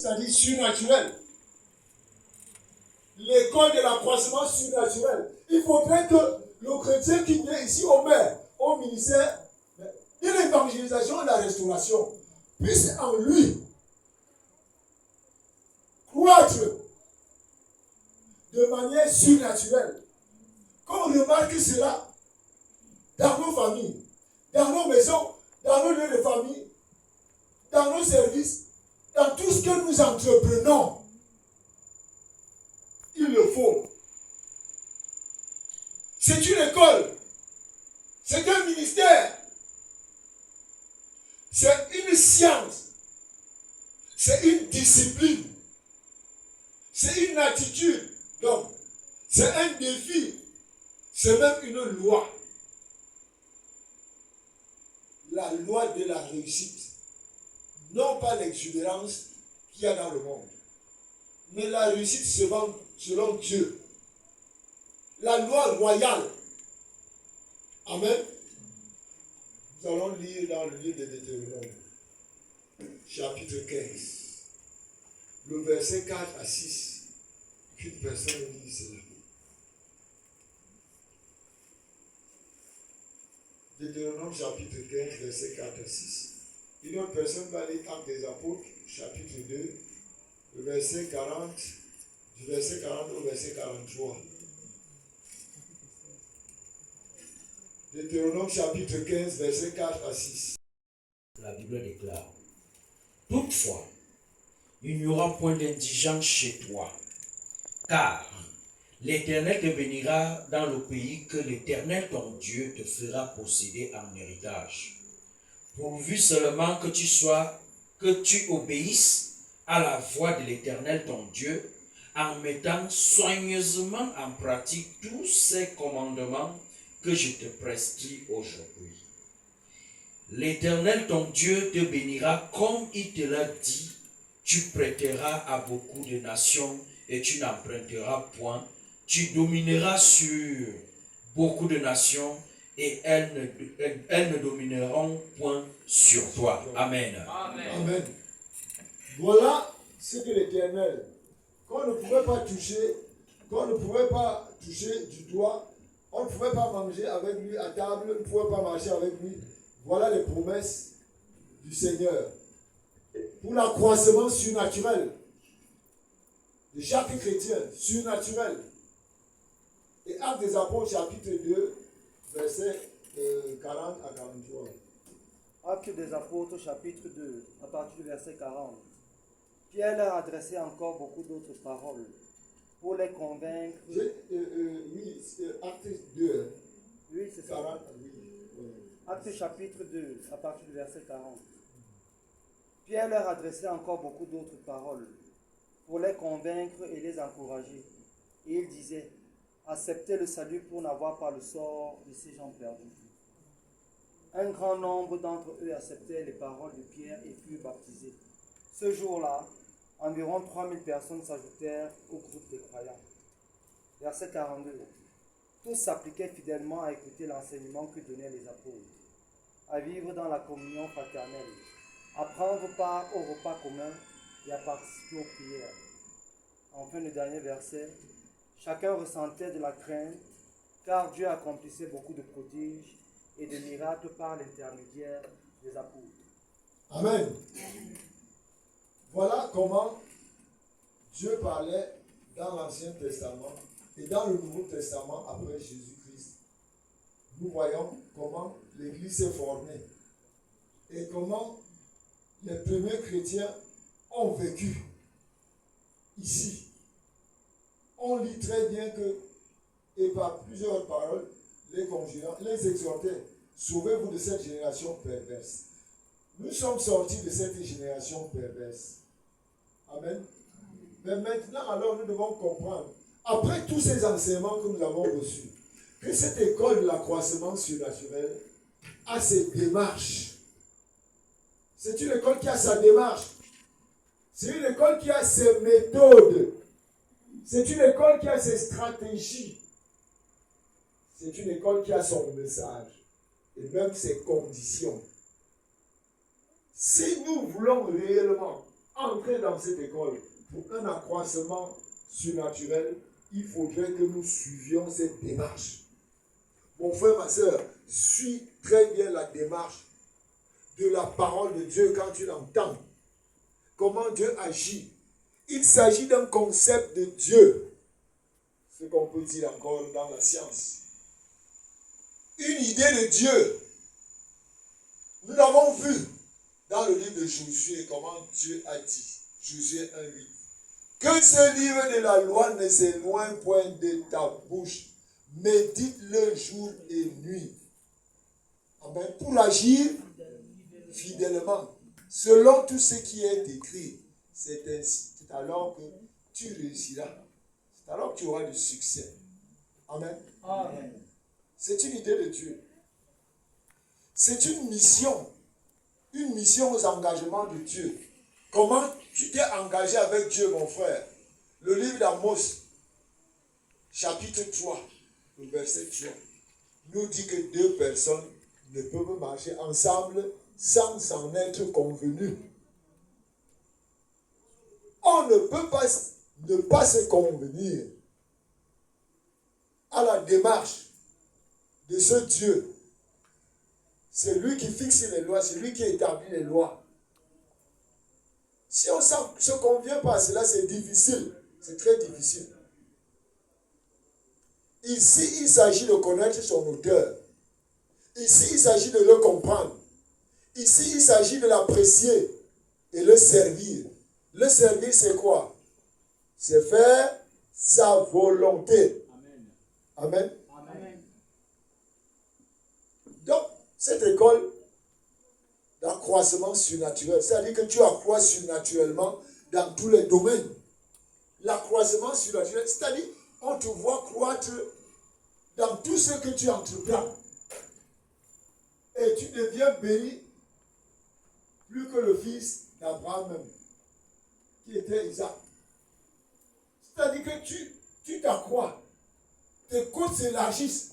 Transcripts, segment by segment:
c'est-à-dire surnaturel. L'école de l'accroissement surnaturel. Il faudrait que le chrétien qui vient ici au ministère de l'évangélisation et de la restauration puisse en lui croître de manière surnaturelle. Qu'on remarque cela dans nos familles, dans nos maisons, dans nos lieux de famille, dans nos services, dans tout ce que nous entreprenons. Il le faut. C'est une école. C'est un ministère. C'est une science. C'est une discipline. C'est une attitude. Donc, c'est un défi. C'est même une loi. La loi de la réussite. Non pas l'exubérance qu'il y a dans le monde. Mais la réussite selon Dieu. La loi royale. Amen. Nous allons lire dans le livre de Deutéronome, chapitre 15, le verset 4 à 6. Qu'une personne lit cela. Deutéronome, chapitre 15, verset 4 à 6. Une autre personne va lire Actes des Apôtres, chapitre 2, le verset 40, du verset 40 au verset 43. Deutéronome chapitre 15, verset 4 à 6. La Bible déclare: toutefois, il n'y aura point d'indigence chez toi, car l'Éternel te bénira dans le pays que l'Éternel ton Dieu te fera posséder en héritage. Pourvu seulement que tu obéisses à la voix de l'Éternel ton Dieu, en mettant soigneusement en pratique tous ces commandements que je te prescris aujourd'hui. L'Éternel ton Dieu te bénira comme il te l'a dit. Tu prêteras à beaucoup de nations et tu n'emprunteras point. Tu domineras sur beaucoup de nations et elles ne domineront point sur toi. Amen. Amen. Amen. Voilà ce que l'Éternel, qu'on ne pouvait pas toucher du doigt, on ne pouvait pas manger avec lui à table, on ne pouvait pas marcher avec lui. Voilà les promesses du Seigneur pour l'accroissement surnaturel de chaque chrétien, surnaturel. Et Actes des Apôtres, chapitre 2, verset 40 à 43. Actes des Apôtres, chapitre 2, à partir du verset 40. Pierre leur adressait encore beaucoup d'autres paroles pour les convaincre. Acte 2. Oui, c'est ça. 40, Acte chapitre 2, à partir du verset 40. Pierre leur adressait encore beaucoup d'autres paroles pour les convaincre et les encourager. Et il disait: acceptez le salut pour n'avoir pas le sort de ces gens perdus. Un grand nombre d'entre eux acceptèrent les paroles de Pierre et furent baptisés. Ce jour-là, environ 3000 personnes s'ajoutèrent au groupe des croyants. Verset 42. Tous s'appliquaient fidèlement à écouter l'enseignement que donnaient les apôtres, à vivre dans la communion fraternelle, à prendre part au repas commun et à participer aux prières. Enfin, le dernier verset. Chacun ressentait de la crainte, car Dieu accomplissait beaucoup de prodiges et de miracles par l'intermédiaire des apôtres. Amen. Voilà comment Dieu parlait dans l'Ancien Testament et dans le Nouveau Testament après Jésus-Christ. Nous voyons comment l'Église s'est formée et comment les premiers chrétiens ont vécu ici. On lit très bien que, et par plusieurs paroles, les conjurants, les exhortaient: sauvez-vous de cette génération perverse. Nous sommes sortis de cette génération perverse. Amen. Mais maintenant, alors, nous devons comprendre, après tous ces enseignements que nous avons reçus, que cette école de l'accroissement surnaturel a ses démarches. C'est une école qui a sa démarche. C'est une école qui a ses méthodes. C'est une école qui a ses stratégies. C'est une école qui a son message et même ses conditions. Si nous voulons réellement entrer dans cette école, pour un accroissement surnaturel, il faudrait que nous suivions cette démarche. Mon frère, ma soeur, suis très bien la démarche de la parole de Dieu quand tu l'entends. Comment Dieu agit. Il s'agit d'un concept de Dieu. Ce qu'on peut dire encore dans la science. Une idée de Dieu. Nous l'avons vu dans le livre de Josué, comment Dieu a dit. Josué 1:8. Que ce livre de la loi ne s'éloigne point de ta bouche. Médite-le jour et nuit. Amen. Pour agir fidèlement, selon tout ce qui est écrit. C'est ainsi. C'est alors que tu réussiras. C'est alors que tu auras du succès. Amen. Amen. C'est une idée de Dieu. C'est une mission aux engagements de Dieu. Comment tu t'es engagé avec Dieu, mon frère? Le livre d'Amos, chapitre 3, le verset 3, nous dit que deux personnes ne peuvent marcher ensemble sans s'en être convenus. On ne peut pas ne pas se convenir à la démarche de ce Dieu. C'est lui qui fixe les lois, c'est lui qui établit les lois. Si on ne se convient pas à cela, c'est difficile. C'est très difficile. Ici, il s'agit de connaître son auteur. Ici, il s'agit de le comprendre. Ici, il s'agit de l'apprécier et le servir. Le servir, c'est quoi? C'est faire sa volonté. Amen. Amen. Donc, cette école d'accroissement surnaturel, c'est-à-dire que tu accrois surnaturellement dans tous les domaines. L'accroissement surnaturel, c'est-à-dire on te voit croître dans tout ce que tu entreprends. Et tu deviens béni plus que le fils d'Abraham même, qui était Isaac. C'est-à-dire que tu t'accrois, tes côtes s'élargissent,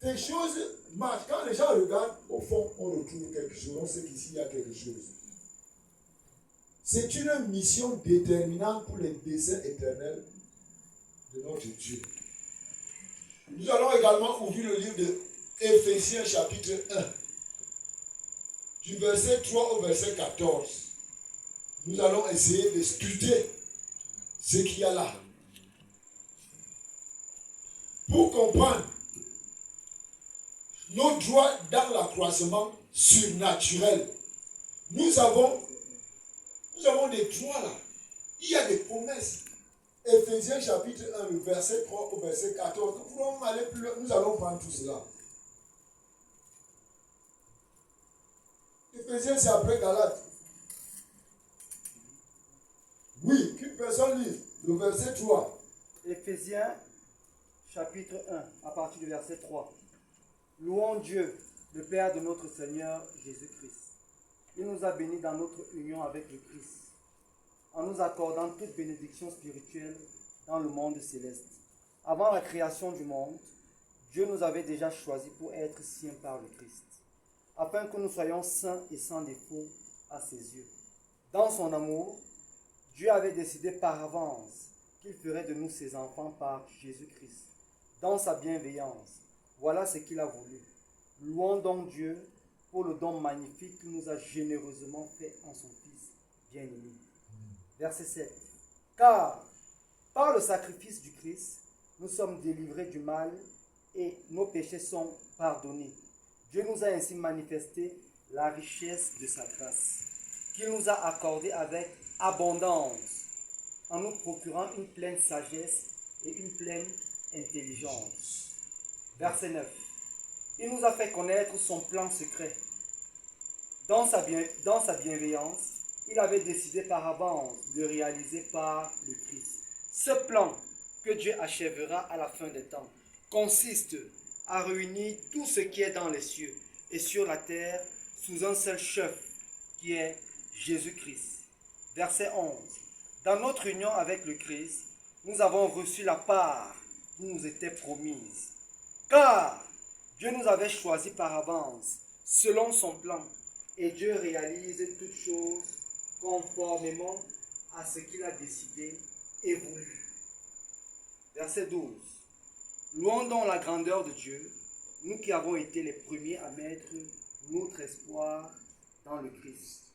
tes choses marchent. Quand les gens regardent, au fond, on retrouve quelque chose, on sait qu'ici il y a quelque chose. C'est une mission déterminante pour les desseins éternels de notre Dieu. Nous allons également ouvrir le livre de Éphésiens chapitre 1, du verset 3 au verset 14. Nous allons essayer de scruter ce qu'il y a là. Pour comprendre nos droits dans l'accroissement surnaturel, nous avons des droits là. Il y a des promesses. Éphésiens chapitre 1, le verset 3 au verset 14. Nous pouvons aller plus loin. Nous allons prendre tout cela. Éphésiens, c'est après Galates. Oui, qu'une personne lise le verset 3. Éphésiens chapitre 1, à partir du verset 3. Louons Dieu, le Père de notre Seigneur Jésus-Christ. Il nous a bénis dans notre union avec le Christ, en nous accordant toute bénédiction spirituelle dans le monde céleste. Avant la création du monde, Dieu nous avait déjà choisis pour être siens par le Christ, afin que nous soyons saints et sans défaut à ses yeux. Dans son amour, Dieu avait décidé par avance qu'il ferait de nous ses enfants par Jésus-Christ. Dans sa bienveillance, voilà ce qu'il a voulu. Louons donc Dieu pour le don magnifique qu'il nous a généreusement fait en son Fils bien-aimé. Verset 7. Car par le sacrifice du Christ, nous sommes délivrés du mal et nos péchés sont pardonnés. Dieu nous a ainsi manifesté la richesse de sa grâce, qu'il nous a accordée avec abondance, en nous procurant une pleine sagesse et une pleine intelligence. Verset 9. Il nous a fait connaître son plan secret. Dans sa bienveillance, il avait décidé par avance de réaliser par le Christ. Ce plan que Dieu achèvera à la fin des temps consiste à réunir tout ce qui est dans les cieux et sur la terre sous un seul chef qui est Jésus-Christ. Verset 11. Dans notre union avec le Christ, nous avons reçu la part qui nous était promise. Car Dieu nous avait choisis par avance, selon son plan, et Dieu réalise toutes choses conformément à ce qu'il a décidé et voulu. Verset 12. Louons donc la grandeur de Dieu, nous qui avons été les premiers à mettre notre espoir dans le Christ.